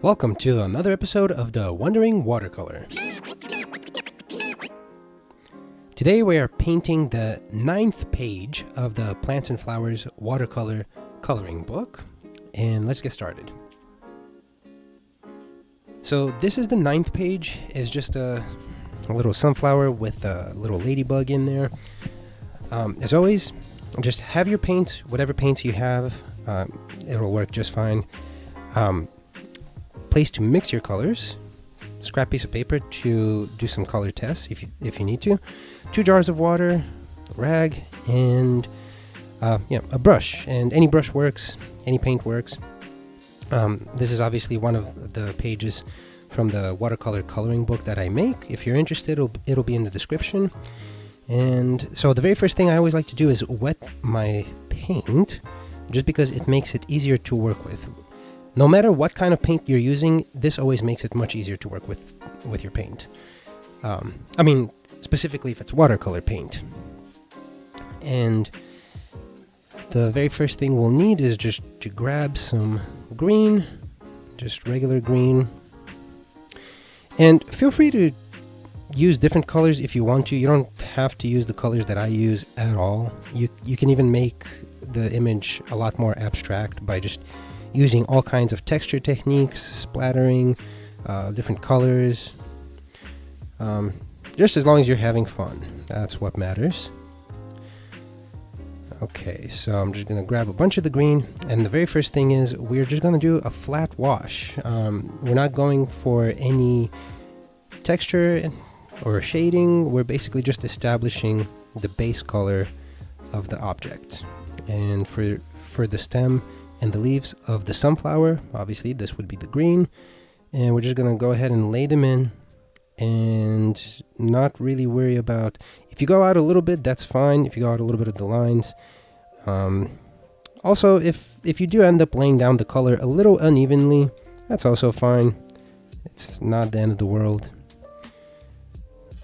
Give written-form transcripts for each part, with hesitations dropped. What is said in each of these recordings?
Welcome to another episode of the Wandering Watercolor. Today we are painting the 9th page of the Plants and Flowers Watercolor Coloring Book, and let's get started. So this is the 9th page. It's just a little sunflower with a little ladybug in there. As always, just have your paints, whatever paints you have, it'll work just fine. Place to mix your colors, scrap piece of paper to do some color tests if you need to, 2 jars of water, a rag, and a brush. And any brush works, any paint works. This is obviously one of the pages from the watercolor coloring book that I make. If you're interested, it'll be in the description. And so the very first thing I always like to do is wet my paint, just because it makes it easier to work with. No matter what kind of paint you're using, this always makes it much easier to work with your paint. I mean, specifically if it's watercolor paint. And the very first thing we'll need is just to grab some green, just regular green. And feel free to use different colors if you want to. You don't have to use the colors that I use at all. You can even make the image a lot more abstract by just using all kinds of texture techniques, splattering, different colors. Just as long as you're having fun, that's what matters. Okay, so I'm just gonna grab a bunch of the green, and the very first thing is we're just gonna do a flat wash. We're not going for any texture or shading. We're basically just establishing the base color of the object. And for the stem and the leaves of the sunflower, obviously this would be the green, and we're just gonna go ahead and lay them in and not really worry about, if you go out a little bit, that's fine. If you go out a little bit of the lines, also if you do end up laying down the color a little unevenly, that's also fine. It's not the end of the world.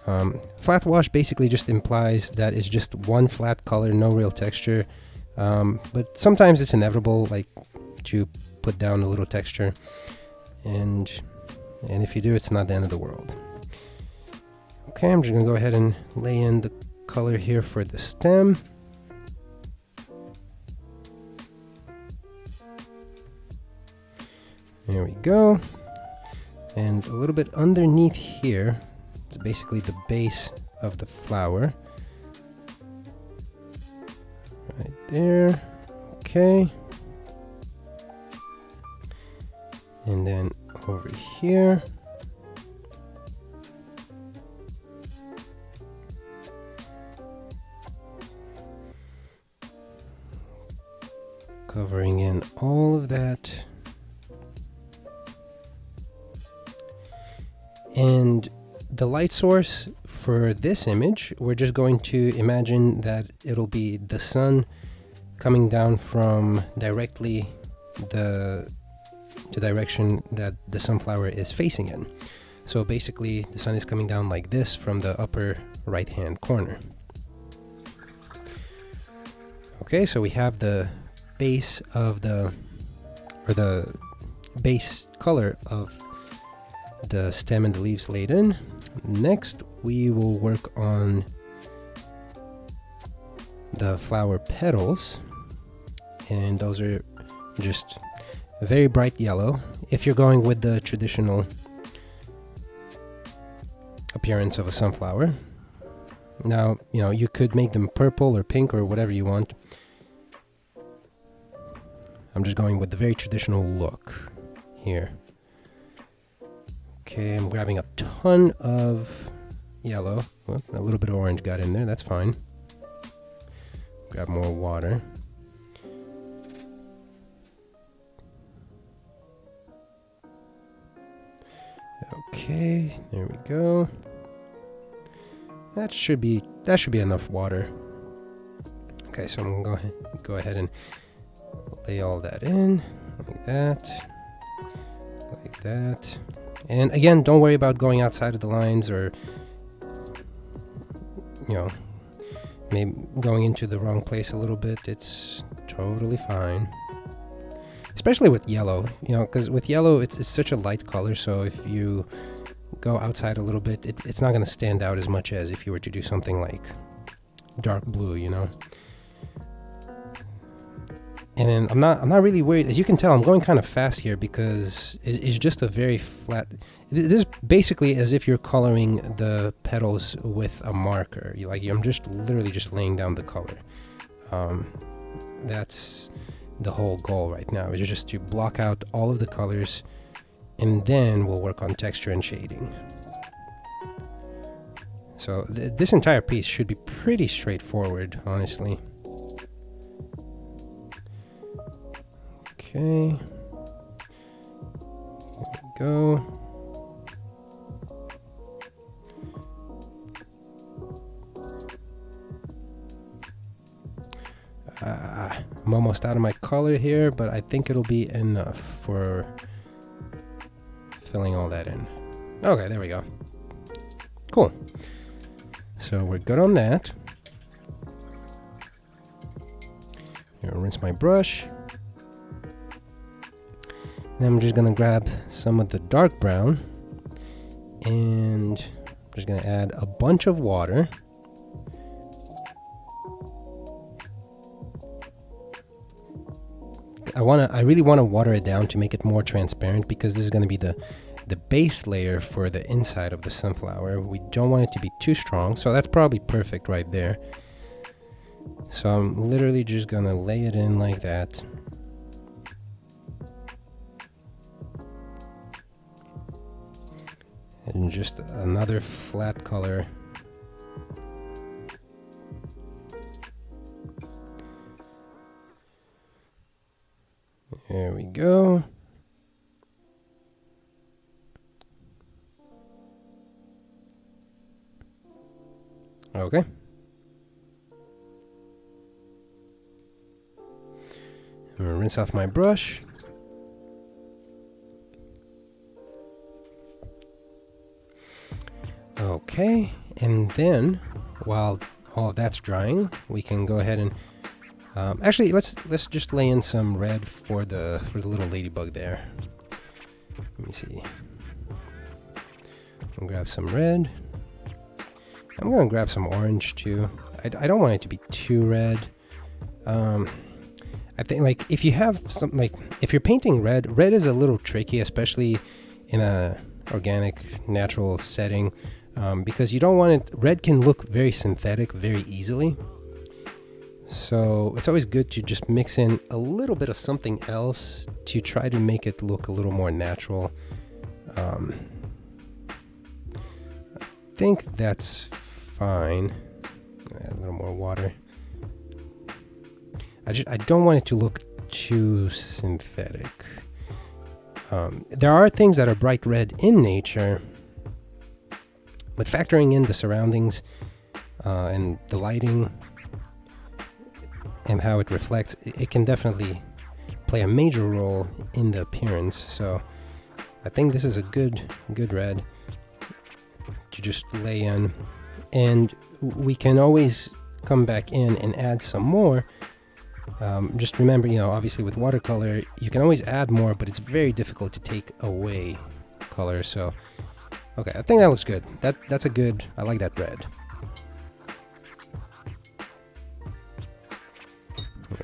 Flat wash basically just implies that it's just one flat color, no real texture. But sometimes it's inevitable, like, to put down a little texture, and if you do, it's not the end of the world. Okay, I'm just gonna go ahead and lay in the color here for the stem. There we go. And a little bit underneath here, it's basically the base of the flower. Right there. Okay. And then over here. Covering in all of that. And the light source for this image, we're just going to imagine that it'll be the sun coming down from directly the direction that the sunflower is facing in. So basically the sun is coming down like this from the upper right hand corner. Okay, so we have the base of the base color of the stem and the leaves laid in. Next, we will work on the flower petals, and those are just very bright yellow if you're going with the traditional appearance of a sunflower. Now, you could make them purple or pink or whatever you want. I'm just going with the very traditional look here. Okay, I'm grabbing a ton of yellow. Well, a little bit of orange got in there, that's fine. Grab more water. Okay, there we go. That should be enough water. Okay, so I'm gonna go ahead and lay all that in, like that, like that. And again, don't worry about going outside of the lines or, maybe going into the wrong place a little bit. It's totally fine. especially with yellow, you know, because with yellow it's such a light color, so if you go outside a little bit, it's not going to stand out as much as if you were to do something like dark blue, you know. And I'm not really worried. As you can tell, I'm going kind of fast here because it's just a very flat. This is basically as if you're coloring the petals with a marker. I'm just literally just laying down the color. That's the whole goal right now, is just to block out all of the colors, and then we'll work on texture and shading. So this entire piece should be pretty straightforward, honestly. Okay, there we go. I'm almost out of my color here, but I think it'll be enough for filling all that in. Okay, there we go. Cool. So we're good on that. Here, I'll rinse my brush. And I'm just gonna grab some of the dark brown, and I'm just gonna add a bunch of water. I really want to water it down to make it more transparent, because this is going to be the base layer for the inside of the sunflower. We don't want it to be too strong, so that's probably perfect right there. So I'm literally just going to lay it in like that. And just another flat color. There we go. Okay. I'm gonna rinse off my brush. Okay, and then while all of that's drying, we can go ahead and actually let's just lay in some red for the little ladybug there. Let me see. I'll grab some red. I'm gonna grab some orange too. I don't want it to be too red. I think, like, if you have something, like, if you're painting red is a little tricky, especially in a organic, natural setting, because you don't want it. Red can look very synthetic very easily. So it's always good to just mix in a little bit of something else to try to make it look a little more natural. I think that's fine. Add a little more water. I don't want it to look too synthetic. There are things that are bright red in nature, but factoring in the surroundings and the lighting and how it reflects, it can definitely play a major role in the appearance. So I think this is a good red to just lay in, and we can always come back in and add some more. Just remember, obviously with watercolor you can always add more, but it's very difficult to take away color. So okay, I think that looks good. That's a good, I like that red.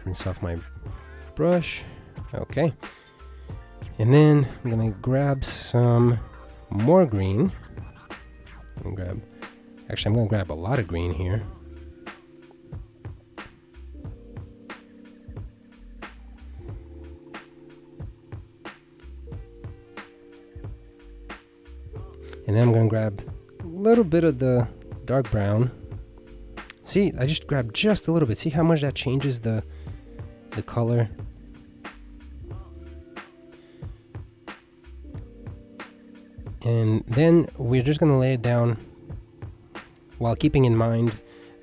Rinse off my brush. Okay, and then I'm gonna grab some more green. I'm gonna grab a lot of green here. And then I'm gonna grab a little bit of the dark brown. See, I just grabbed just a little bit. See how much that changes the color? And then we're just gonna lay it down while keeping in mind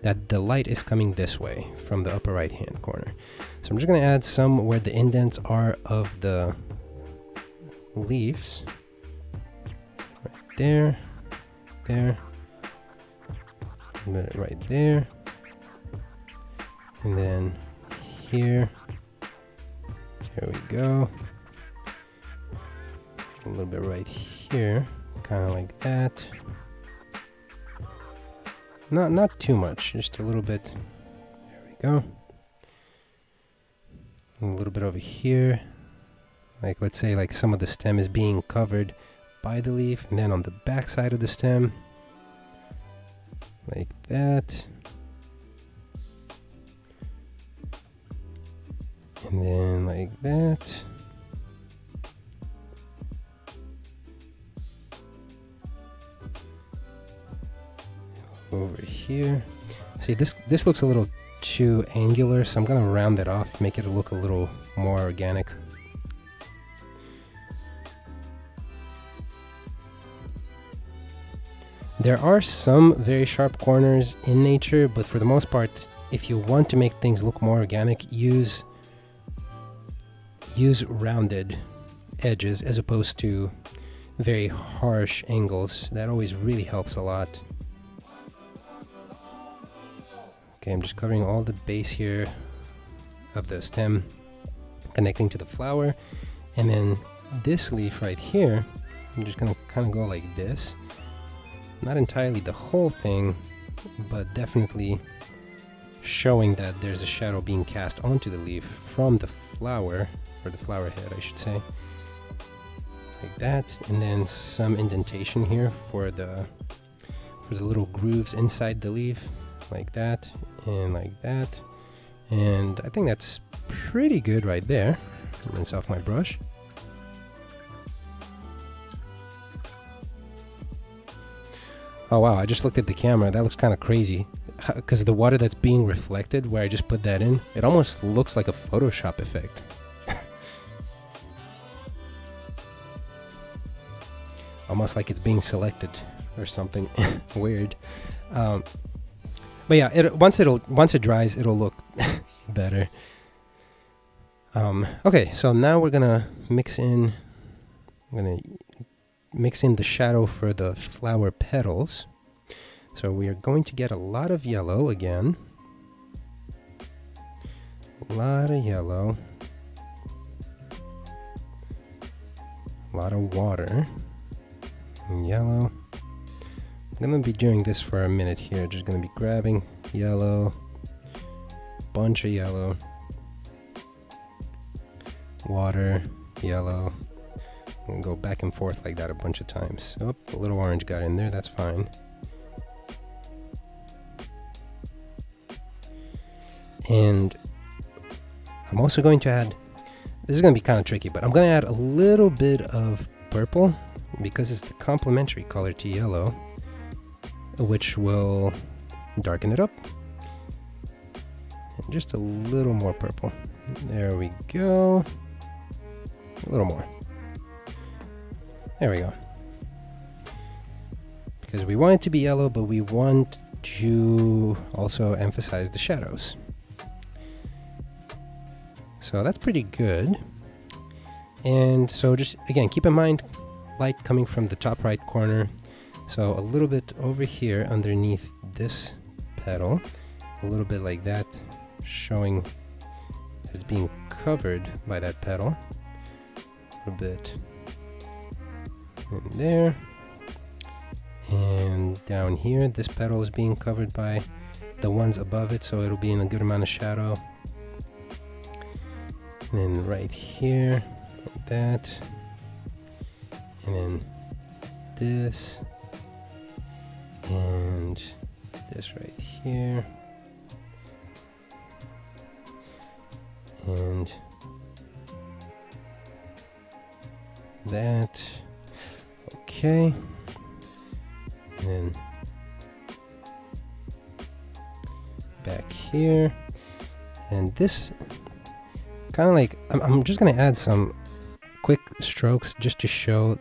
that the light is coming this way from the upper right hand corner. So I'm just gonna add some where the indents are of the leaves. Right there, right there, and then here. There we go. little bit right here, kind of like that. Not too much, just a little bit. There we go. A little bit over here. Like, let's say like some of the stem is being covered by the leaf, and then on the back side of the stem, like that. And then like that. Over here. See, this looks a little too angular, so I'm gonna round it off, make it look a little more organic. There are some very sharp corners in nature, but for the most part, if you want to make things look more organic, use rounded edges as opposed to very harsh angles. That always really helps a lot. Okay, I'm just covering all the base here of the stem, connecting to the flower, and then this leaf right here, I'm just gonna kind of go like this. Not entirely the whole thing, but definitely showing that there's a shadow being cast onto the leaf from the flower, or the flower head I should say. Like that, and then some indentation here for the little grooves inside the leaf, like that, and like that. And I think that's pretty good right there. Rinse off my brush. Oh wow, I just looked at the camera. That looks kind of crazy. Because the water that's being reflected where I just put that in, it almost looks like a Photoshop effect. Almost like it's being selected or something weird. But yeah, once it dries, it'll look better. Okay, so now we're gonna mix in. I'm gonna mix in the shadow for the flower petals. So we are going to get a lot of yellow again. A lot of yellow. A lot of water. And yellow. I'm gonna be doing this for a minute here. Just gonna be grabbing yellow. Bunch of yellow. Water. Yellow. I'm gonna go back and forth like that a bunch of times. Oh, a little orange got in there, that's fine. And I'm also going to add, this is going to be kind of tricky, but I'm going to add a little bit of purple because it's the complementary color to yellow, which will darken it up. And just a little more purple. There we go. A little more. There we go. Because we want it to be yellow, but we want to also emphasize the shadows. So that's pretty good. And so just, again, keep in mind, light coming from the top right corner. So a little bit over here underneath this petal, a little bit like that, showing that it's being covered by that petal. A little bit in there. And down here, this petal is being covered by the ones above it, so it'll be in a good amount of shadow. And then right here, like that. And then this. And this right here. And that. Okay. And then back here. And this, kind of like, I'm just going to add some quick strokes just to show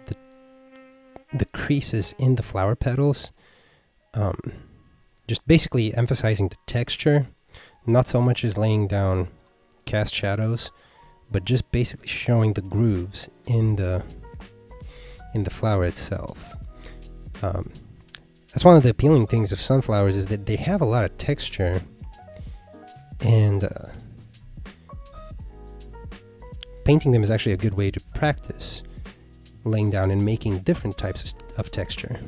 the creases in the flower petals. Just basically emphasizing the texture, not so much as laying down cast shadows, but just basically showing the grooves in the flower itself. That's one of the appealing things of sunflowers, is that they have a lot of texture, and painting them is actually a good way to practice laying down and making different types of texture.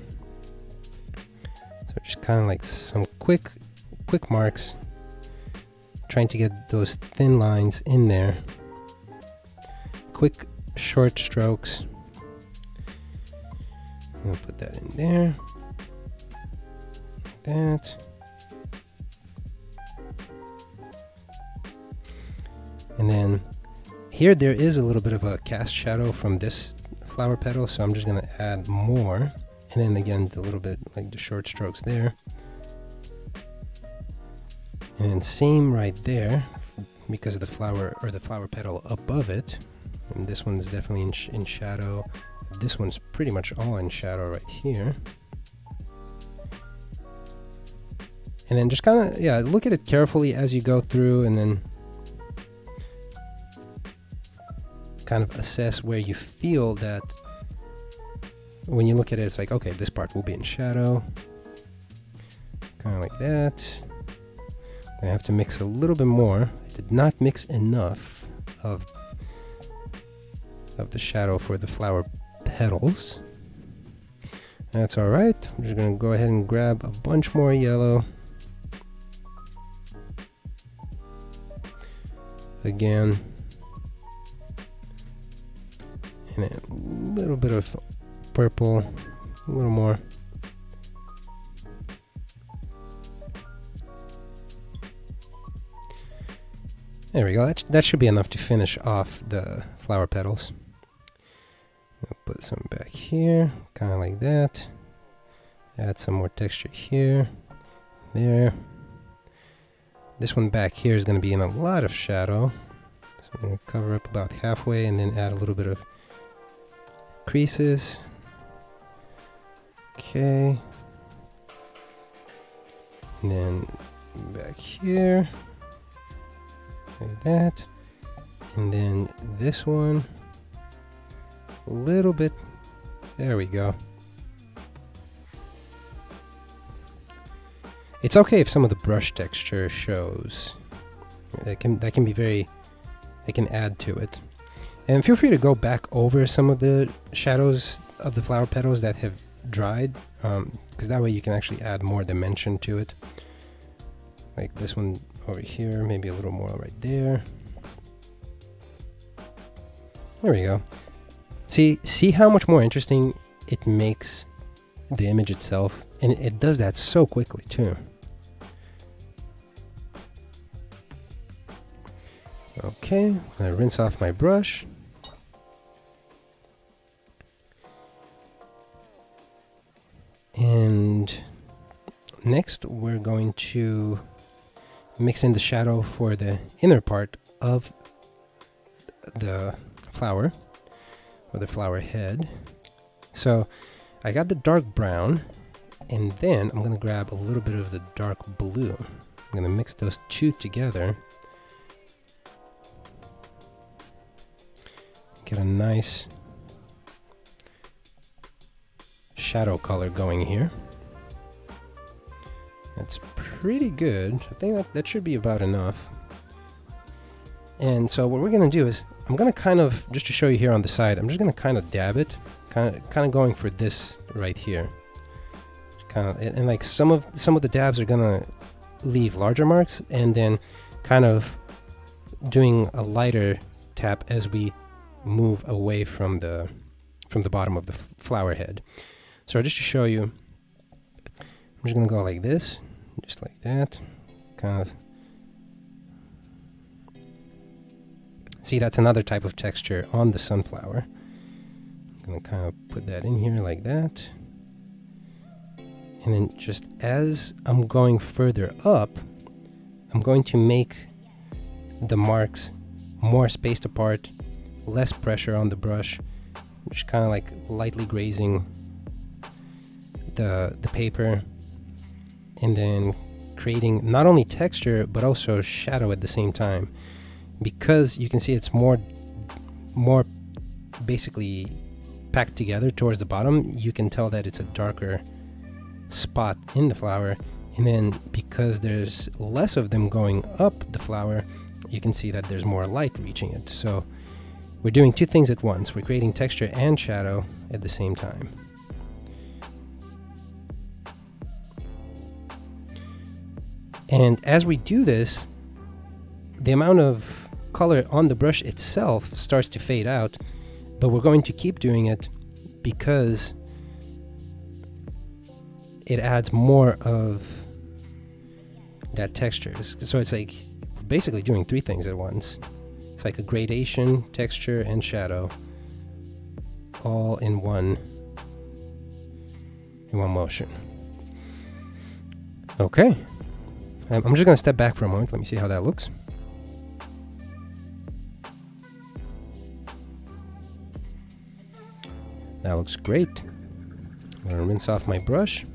So just kind of like some quick marks, trying to get those thin lines in there. Quick short strokes. I'll put that in there. Like that. And then here there is a little bit of a cast shadow from this flower petal, so I'm just going to add more. And then again, a little bit like the short strokes there. And then same right there, because of the flower or the flower petal above it. And this one's definitely in shadow. This one's pretty much all in shadow right here. And then just kind of, yeah, look at it carefully as you go through, and then kind of assess where you feel that when you look at it, it's like, okay, this part will be in shadow. Kind of like that. I have to mix a little bit more. I did not mix enough of the shadow for the flower petals. That's all right. I'm just going to go ahead and grab a bunch more yellow. Again. And a little bit of purple, a little more. There we go. That should be enough to finish off the flower petals. I'll put some back here, kind of like that. Add some more texture here, there. This one back here is going to be in a lot of shadow. So I'm going to cover up about halfway and then add a little bit of creases. Okay. And then back here. Like that. And then this one. A little bit. There we go. It's okay if some of the brush texture shows. That can be very, they can add to it. And feel free to go back over some of the shadows of the flower petals that have dried, because that way you can actually add more dimension to it. Like this one over here, maybe a little more right there. There we go. See how much more interesting it makes the image itself, and it does that so quickly too. Okay, I'm gonna rinse off my brush. And next we're going to mix in the shadow for the inner part of the flower, or the flower head. So I got the dark brown, and then I'm gonna grab a little bit of the dark blue. I'm gonna mix those two together. Get a nice shadow color going here. That's pretty good. I think that should be about enough. And so what we're going to do is, I'm going to kind of, just to show you here on the side, I'm just going to kind of dab it, kind of going for this right here. Kind of, and like some of the dabs are going to leave larger marks, and then kind of doing a lighter tap as we move away from the bottom of the flower head. So just to show you, I'm just going to go like this, just like that, kind of. See, that's another type of texture on the sunflower. I'm going to kind of put that in here like that. And then just as I'm going further up, I'm going to make the marks more spaced apart, less pressure on the brush, just kind of like lightly grazing the paper, and then creating not only texture but also shadow at the same time, because you can see it's more basically packed together towards the bottom. You can tell that it's a darker spot in the flower, and then because there's less of them going up the flower, you can see that there's more light reaching it. So we're doing two things at once. We're creating texture and shadow at the same time. And as we do this, the amount of color on the brush itself starts to fade out, but we're going to keep doing it because it adds more of that texture. So it's like basically doing three things at once. It's like a gradation, texture, and shadow all in one motion. Okay. I'm just going to step back for a moment. Let me see how that looks. That looks great. I'm going to rinse off my brush.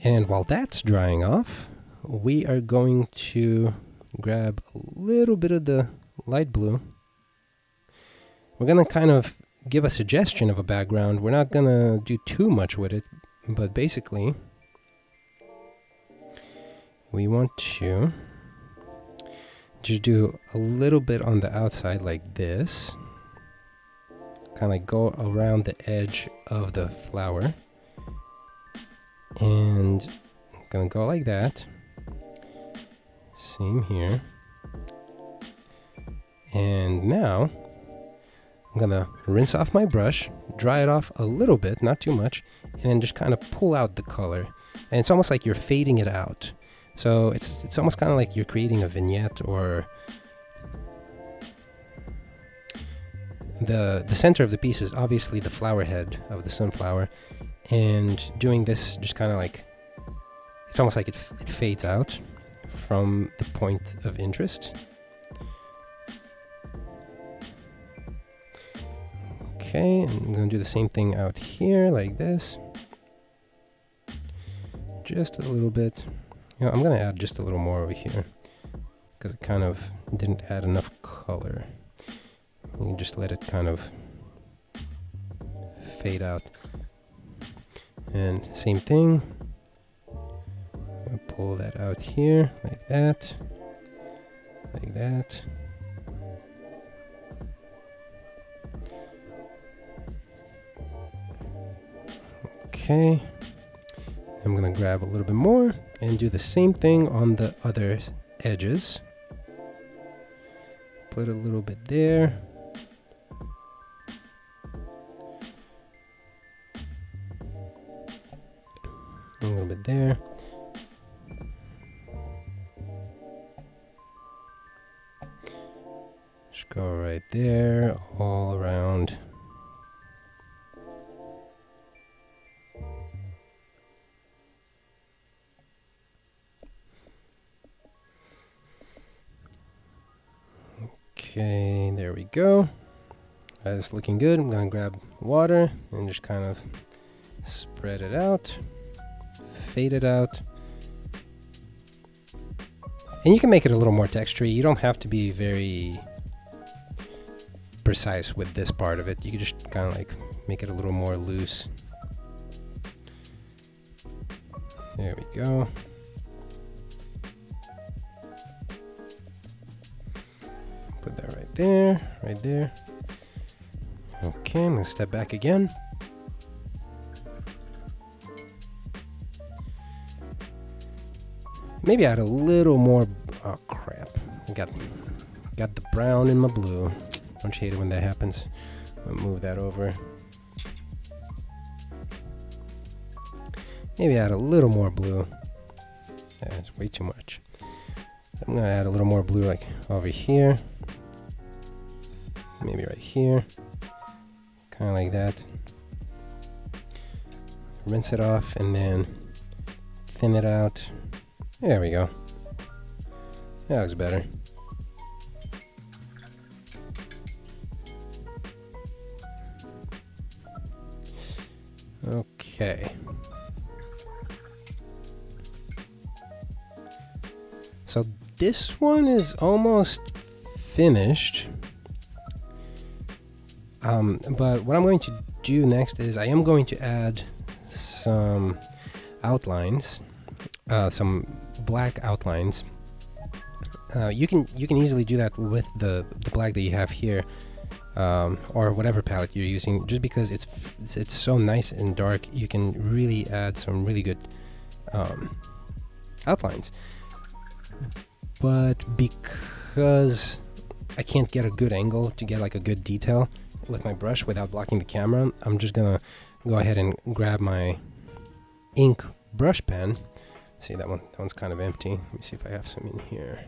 And while that's drying off, we are going to grab a little bit of the light blue. We're going to kind of give a suggestion of a background. We're not going to do too much with it, but basically we want to just do a little bit on the outside like this. Kind of like go around the edge of the flower. And I'm gonna go like that. Same here. And now I'm gonna rinse off my brush, dry it off a little bit, not too much, and then just kind of pull out the color. And it's almost like you're fading it out. So it's almost kind of like you're creating a vignette, or the center of the piece is obviously the flower head of the sunflower. And doing this just kind of like, it's almost like it fades out from the point of interest. Okay, and I'm going to do the same thing out here like this. Just a little bit. You know, I'm going to add just a little more over here because it kind of didn't add enough color. You just let it kind of fade out. And same thing, I'll pull that out here, like that, like that. Okay, I'm gonna grab a little bit more and do the same thing on the other edges. Put a little bit there. A little bit there. Just go right there, all around. Okay, there we go. That's looking good. I'm gonna grab water and just kind of spread it out. Fade it out. And you can make it a little more textury. You don't have to be very precise with this part of it. You can just kind of like make it a little more loose. There we go. Put that right there, right there. Okay, I'm gonna step back again. Maybe add a little more. Oh crap! Got the brown in my blue. Don't you hate it when that happens? I'll move that over. Maybe add a little more blue. That's way too much. I'm gonna add a little more blue, like over here. Maybe right here. Kind of like that. Rinse it off and then thin it out. There we go. That looks better. Okay. So this one is almost finished. But what I'm going to do next is I am going to add some outlines, some black outlines. You can easily do that with the black that you have here, or whatever palette you're using. Just because it's so nice and dark, you can really add some really good outlines. But because I can't get a good angle to get like a good detail with my brush without blocking the camera, I'm just gonna go ahead and grab my ink brush pen. See, that one's kind of empty. Let me see if I have some in here.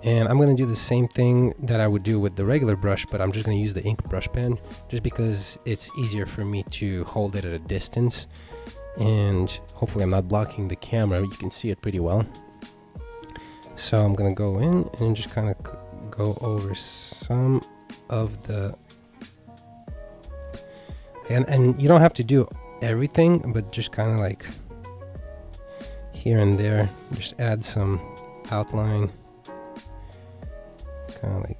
And I'm going to do the same thing that I would do with the regular brush, but I'm just going to use the ink brush pen just because it's easier for me to hold it at a distance, and hopefully I'm not blocking the camera. You can see it pretty well. So I'm going to go in and just kind of go over some of the, and you don't have to do everything, but just kind of like here and there, just add some outline, kind of like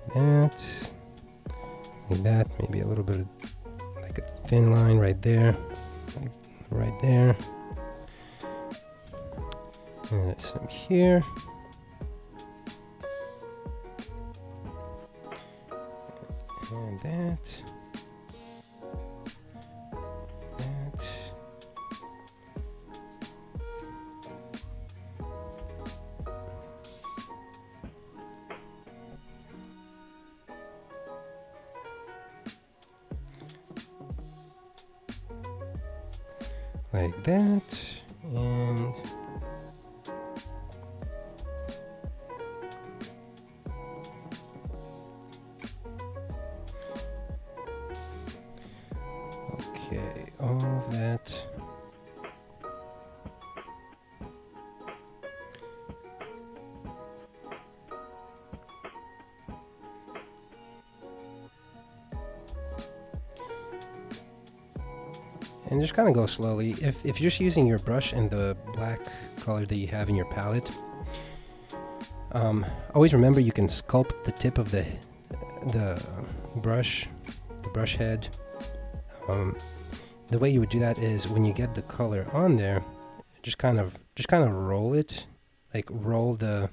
that, maybe a little bit of like a thin line right there, like right there, and some here, and that. Like that, and okay, all of that. And just kind of go slowly. If you're just using your brush and the black color that you have in your palette, always remember you can sculpt the tip of the brush head. The way you would do that is when you get the color on there, just kind of roll it, like roll the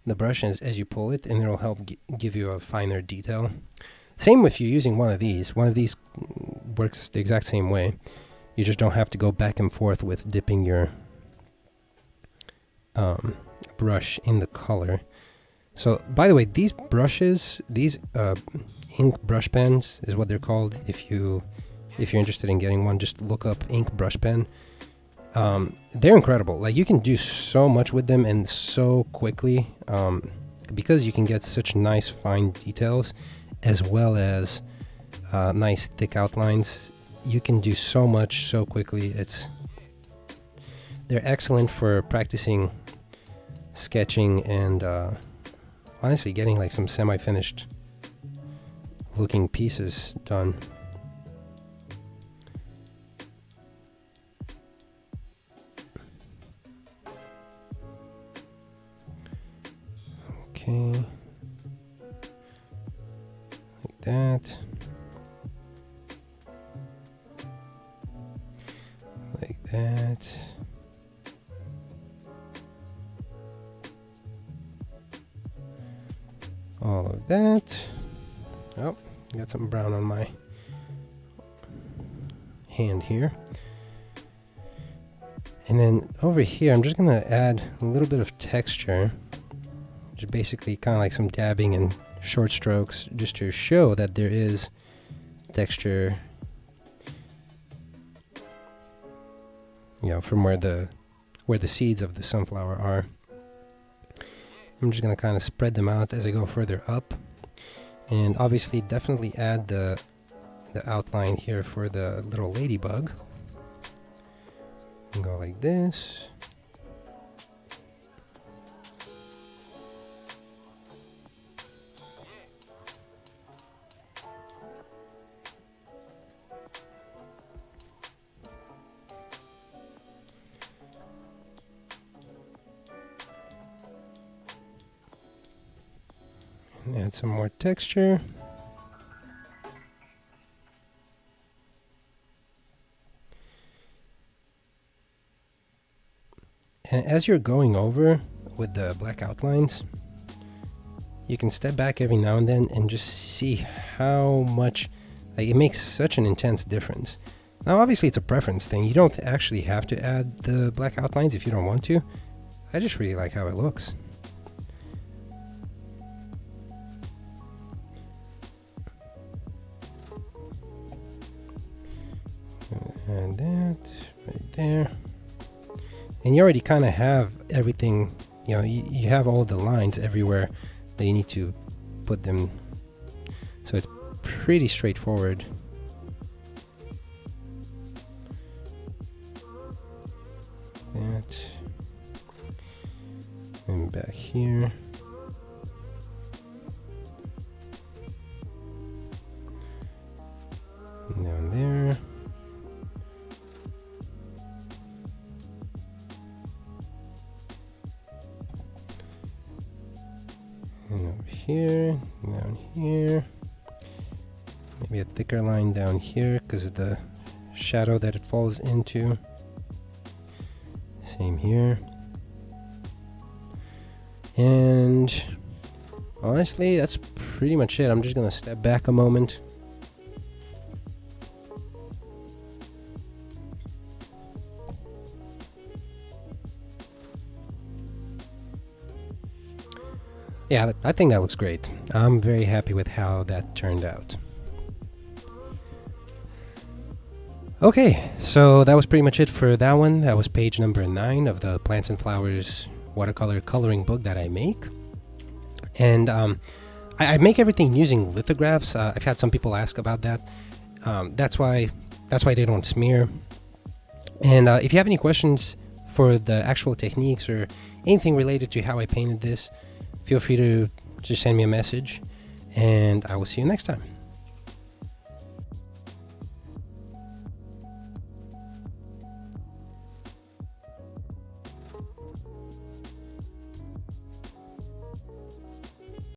brush as you pull it, and it'll help give you a finer detail. Same if you're using one of these. One of these works the exact same way. You just don't have to go back and forth with dipping your brush in the color. So, by the way, these brushes, these ink brush pens is what they're called. If you're interested in getting one, just look up ink brush pen. They're incredible. Like, you can do so much with them and so quickly, because you can get such nice fine details as well as nice thick outlines. You can do so much so quickly. They're excellent for practicing sketching and honestly getting like some semi-finished looking pieces done. Okay, like that. Like that. All of that. Oh, got some brown on my hand here. And then over here, I'm just going to add a little bit of texture. Just basically kind of like some dabbing and short strokes just to show that there is texture, you know, from where the seeds of the sunflower are. I'm just going to kind of spread them out as I go further up, and obviously definitely add the outline here for the little ladybug. And go like this. And add some more texture. And as you're going over with the black outlines, you can step back every now and then and just see how much, like, it makes such an intense difference. Now obviously it's a preference thing. You don't actually have to add the black outlines if you don't want to. I just really like how it looks. And that right there. And you already kind of have everything, you know, you have all the lines everywhere that you need to put them. So it's pretty straightforward. That. And back here. And down there. And over here, down here. Maybe a thicker line down here because of the shadow that it falls into. Same here. And honestly, that's pretty much it. I'm just gonna step back a moment. Yeah, I think that looks great. I'm very happy with how that turned out. Okay, so that was pretty much it for that one. That was page number 9 of the Plants and Flowers watercolor coloring book that I make. And I make everything using lithographs. I've had some people ask about that. That's why they don't smear. And if you have any questions for the actual techniques or anything related to how I painted this, feel free to just send me a message, and I will see you next time.